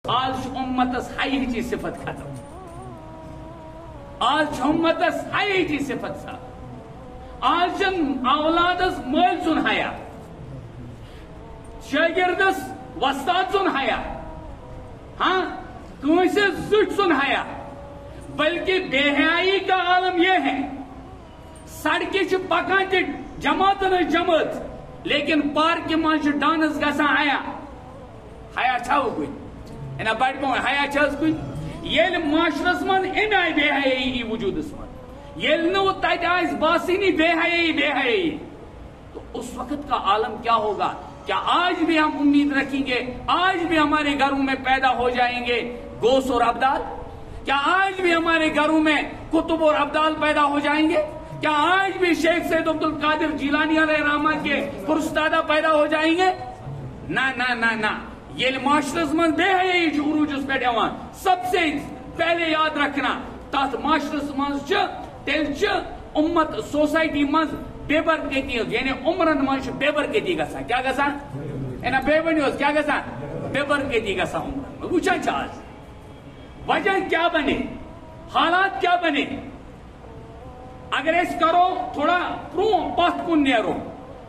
آج امتس حی چی صفت ختم. آج امتس حی چی صفت سا. آج اولادس مل سن حیا, شاگردس وستاد سن حیا, ہاں کنس زٹ سن حیا. بلکہ بے حیائی کا عالم یہ ہے سڑکہ پکان تہ جماعتن جماعت لیکن پارک مز ڈانس گژھان حیا. حیا چھو کن نا بڑ پہ حیا چھس کن یل معاشرس من ام آئی بے حیائی وجودس من یل نو تت آس باسنی بے حیائی بے حیائی تو اس وقت کا عالم کیا ہوگا. کیا آج بھی ہم امید رکھیں گے آج بھی ہمارے گھروں میں پیدا ہو جائیں گے گوس اور ابدال؟ کیا آج بھی ہمارے گھروں میں کتب اور ابدال پیدا ہو جائیں گے؟ کیا آج بھی شیخ سید عبد القادر جیلانی علیہ الرحمہ کے پرستادہ پیدا ہو جائیں گے؟ نہ نہ نہ نہ. یہ معاشرس من بے حیائی عروجس پہ یوان. سب سے پہلے یاد رکھنا تات معاشرس من تیل امت سوسائٹی من بے برکتی یعنی عمرن من بے برکتی گژھان. کیا گژھان نا بے ونیو کیا گژھان بے برکتی گژھان عمرن. وچھان آج وجہ کیا بنے, حالات کیا بنے. اگر اس کرو تھوڑا پت کن نیرو,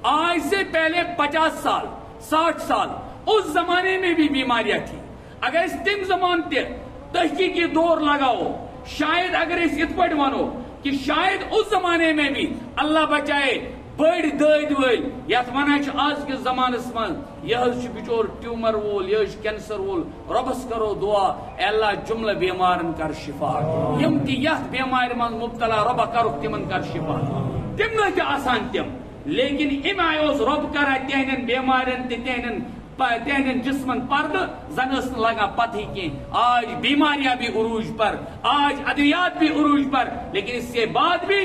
آج سے پہلے 50 سال 60 سال اس زمانے میں بھی بیماریاں تھی. اگر اس تم زمان تے تحقیقی دور لگاؤ شاید اگر اس ات پٹ ونو کہ شاید اس زمانے میں بھی اللہ بچائے بڑ دید ول یت ونان آج کس زمانس من یہ بچور ٹیومر وول یہ کینسر وول ربس کرو دعا اے اللہ جملہ بیمارن کر شفا. یم تہ یت بیمار من مبتلا رب کرک تمن کر شفا. تم نہ آسان تم لیکن ام آئی رب کران تہندین بیمارن تہندین جسمن پردہ زن اس لگا پتہ کی. آج بیماریاں بھی عروج پر, آج ادویات بھی عروج پر, لیکن اس کے بعد بھی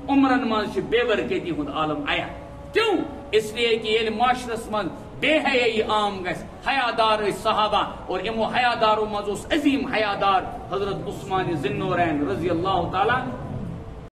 عمرن من بے برکتی ہند عالم آیا. کیوں؟ اس لیے کہ یہ معاشرس من بے حیائی عام گھس. حیادار صحابہ اور امو حیاداروں مز عظیم حیادار حضرت عثمان ذی النورین رضی اللہ تعالی